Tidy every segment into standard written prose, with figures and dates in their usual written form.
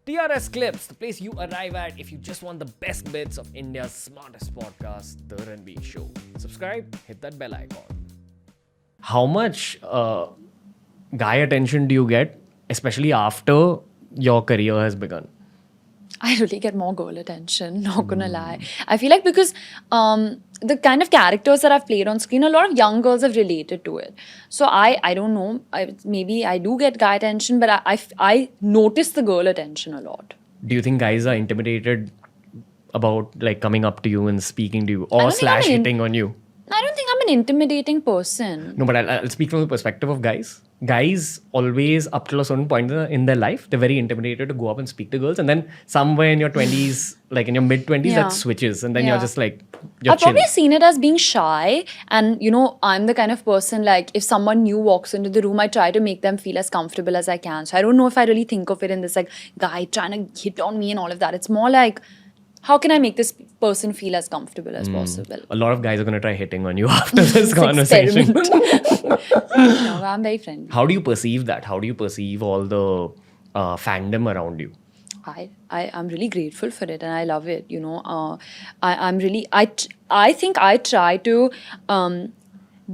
TRS Clips, the place you arrive at if you just want the best bits of India's smartest podcast, The Ranveer Show. Subscribe, hit that bell icon. How much guy attention do you get, especially after your career has begun? I really get more girl attention, not gonna lie. I feel like because the kind of characters that I've played on screen, a lot of young girls have related to it. So I don't know, maybe I do get guy attention, but I notice the girl attention a lot. Do you think guys are intimidated about like coming up to you and speaking to you I or don't think slash I'm hitting on you? I don't think I'm an intimidating person. No, but I'll speak from the perspective of guys. Guys always, up till a certain point in their life, they're very intimidated to go up and speak to girls. And then somewhere in your 20s, like in your mid-20s, Yeah. that switches. And then Yeah. you're just like, you're I've chill. probably seen it as being shy. And, I'm the kind of person like if someone new walks into the room, I try to make them feel as comfortable as I can. So I don't know if I really think of it in this like guy trying to hit on me and all of that. It's more like, how can I make this person feel as comfortable as possible? A lot of guys are going to try hitting on you after this conversation. No, I'm very friendly. How do you perceive that? How do you perceive all the fandom around you? I'm really grateful for it and I love it. I think I try to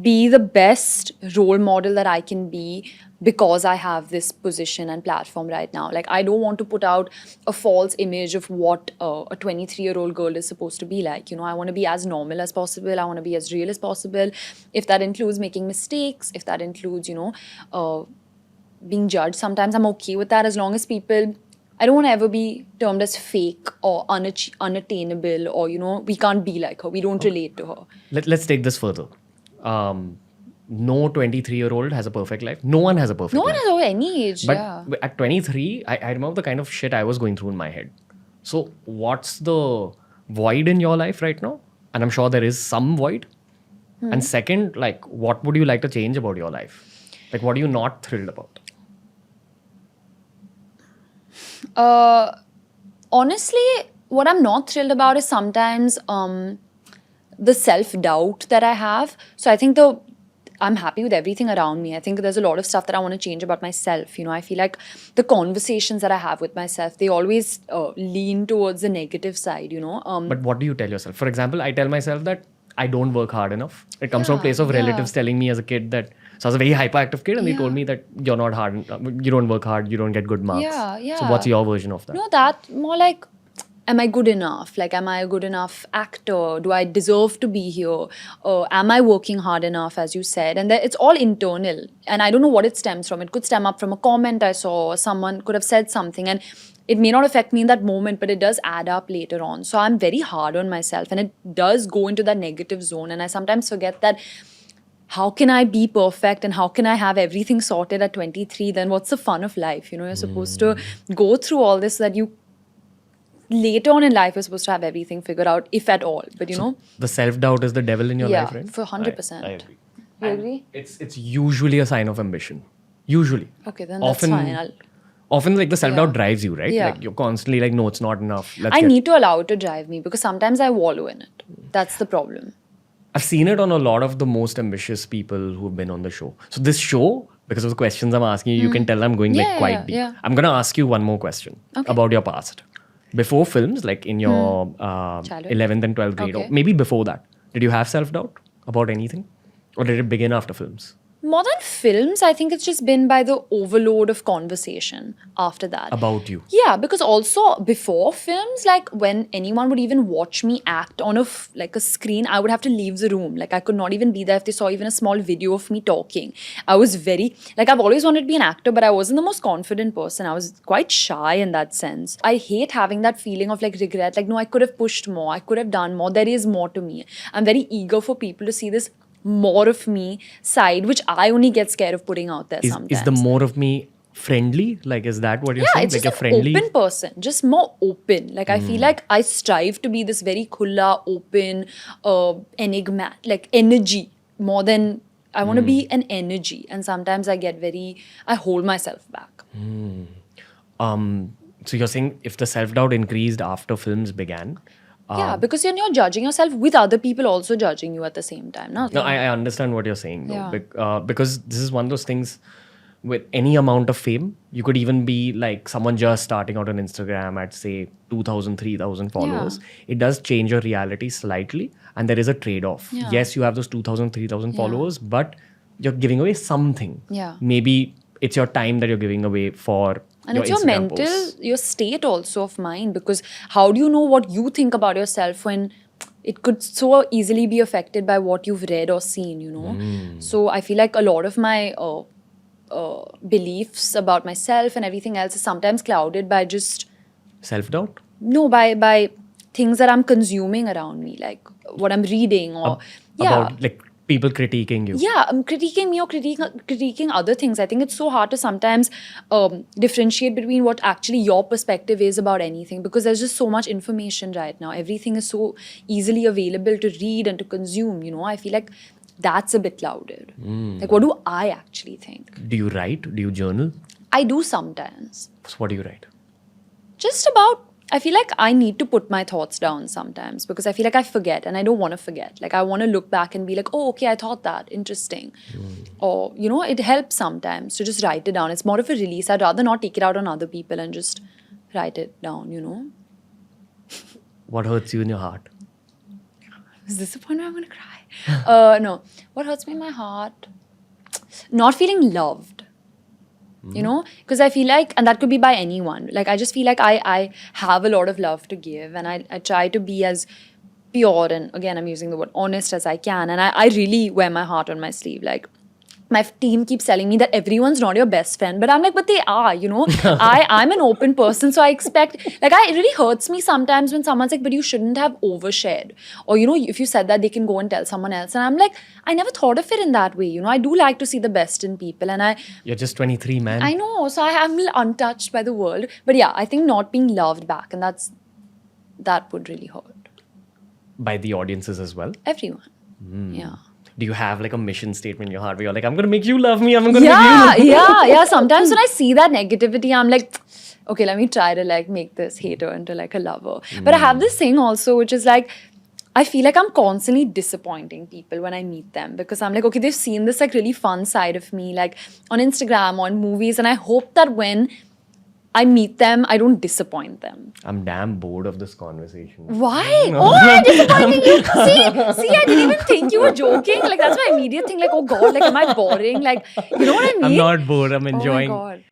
be the best role model that I can be because I have this position and platform right now. Like, I don't want to put out a false image of what a 23-year-old girl is supposed to be like. I want to be as normal as possible. I want to be as real as possible. If that includes making mistakes, if that includes, being judged, sometimes I'm okay with that as long as people... I don't want to ever be termed as fake or unattainable or, we can't be like her. We don't relate to her. Let's take this further. No 23-year-old has a perfect life. No one has a perfect No life. one has over any age, But yeah. at 23, I remember the kind of shit I was going through in my head. So what's the void in your life right now? And I'm sure there is some void. And second, like, what would you like to change about your life? Like, what are you not thrilled about? Honestly, what I'm not thrilled about is sometimes the self-doubt that I have. So I think I'm happy with everything around me. I think there's a lot of stuff that I want to change about myself. I feel like the conversations that I have with myself, they always lean towards the negative side, But what do you tell yourself? For example, I tell myself that I don't work hard enough. It comes from a place of relatives telling me as a kid that... So I was a very hyperactive kid and they told me that you're not hard, you don't work hard, you don't get good marks. Yeah. So what's your version of that? No, that more like, am I good enough? Like, am I a good enough actor? Do I deserve to be here? Am I working hard enough, as you said? And it's all internal. And I don't know what it stems from. It could stem up from a comment I saw, or someone could have said something. And it may not affect me in that moment, but it does add up later on. So I'm very hard on myself. And it does go into that negative zone. And I sometimes forget that, how can I be perfect and how can I have everything sorted at 23? Then what's the fun of life? You're supposed to go through all this so that you... Later on in life, you're supposed to have everything figured out, if at all. But The self-doubt is the devil in your yeah, life, right? for 100%. I agree. You agree? It's usually a sign of ambition. Usually. Okay, then that's fine. Often like the self-doubt Yeah. drives you, right? Yeah. Like you're constantly like, no, it's not enough. I need to allow it to drive me because sometimes I wallow in it. That's the problem. I've seen it on a lot of the most ambitious people who've been on the show. So this show, because of the questions I'm asking you, you can tell I'm going like quite deep. Yeah. I'm going to ask you one more question about your past. Before films, like in your 11th and 12th grade, or maybe before that, did you have self-doubt about anything? Or did it begin after films? More than films, I think it's just been by the overload of conversation after that. About you? Yeah, because also before films, like when anyone would even watch me act on a screen, I would have to leave the room. Like I could not even be there if they saw even a small video of me talking. I was very, I've always wanted to be an actor, but I wasn't the most confident person. I was quite shy in that sense. I hate having that feeling of regret. No, I could have pushed more. I could have done more. There is more to me. I'm very eager for people to see this more of me side, which I only get scared of putting out there sometimes. Is the more of me friendly? Like, is that what you're saying? It's like just you're an friendly? open person, just more open. I feel like I strive to be this very khulla, open, enigma, energy more than I want to be an energy. And sometimes I hold myself back. So you're saying if the self-doubt increased after films began, Yeah, because you're judging yourself with other people also judging you at the same time. No, I understand what you're saying though. Yeah. Because this is one of those things with any amount of fame. You could even be like someone just starting out on Instagram at say 2,000, 3,000 followers. It does change your reality slightly, and there is a trade-off. Yeah. Yes, you have those 2,000, 3,000 followers, but you're giving away something. Yeah. Maybe it's your time that you're giving away for and your it's your Instagram mental, posts. your state also of mind, because how do you know what you think about yourself when it could so easily be affected by what you've read or seen, you know? So I feel like a lot of my beliefs about myself and everything else is sometimes clouded by just, Self-doubt? no, by things that I'm consuming around me, like what I'm reading or, About like people critiquing you. yeah, critiquing me or critiquing other things. I think it's so hard to sometimes differentiate between what actually your perspective is about anything, because there's just so much information right now. Everything is so easily available to read and to consume, you know. I feel like that's a bit clouded. Like, what do I actually think? Do you write? Do you journal? I do sometimes. So what do you write? Just about, I feel like I need to put my thoughts down sometimes, because I feel like I forget and I don't want to forget. Like, I want to look back and be like, oh, okay, I thought that. Interesting. Or, you know, it helps sometimes to just write it down. It's more of a release. I'd rather not take it out on other people and just write it down, you know? What hurts you in your heart? Is this the point where I'm going to cry? No. What hurts me in my heart? Not feeling loved. You know, because I feel like, and that could be by anyone, like I just feel like I have a lot of love to give, and I try to be as pure, and again I'm using the word honest, as I can, and I really wear my heart on my sleeve. Like, my team keeps telling me that everyone's not your best friend, but I'm like, but they are, you know. I'm an open person, so I expect, like, it really hurts me sometimes when someone's like, but you shouldn't have overshared, or, you know, if you said that, they can go and tell someone else, and I'm like, I never thought of it in that way, you know. I do like to see the best in people, and You're just 23, man. I know, so I'm untouched by the world, but yeah, I think not being loved back, and that would really hurt. By the audiences as well. Everyone. Yeah. Do you have like a mission statement in your heart where you're like, I'm going to make you love me, I'm going to make you love me? Yeah. Sometimes when I see that negativity, I'm like, okay, let me try to like make this hater into like a lover. But I have this thing also, which is like, I feel like I'm constantly disappointing people when I meet them, because I'm like, okay, they've seen this like really fun side of me, like on Instagram, on movies, and I hope that when I meet them, I don't disappoint them. I'm damn bored of this conversation. Why? Oh, I'm disappointing you. See, I didn't even think you were joking. Like, that's my immediate thing. Like, oh God, like, am I boring? Like, you know what I mean? I'm not bored, I'm enjoying. Oh my God.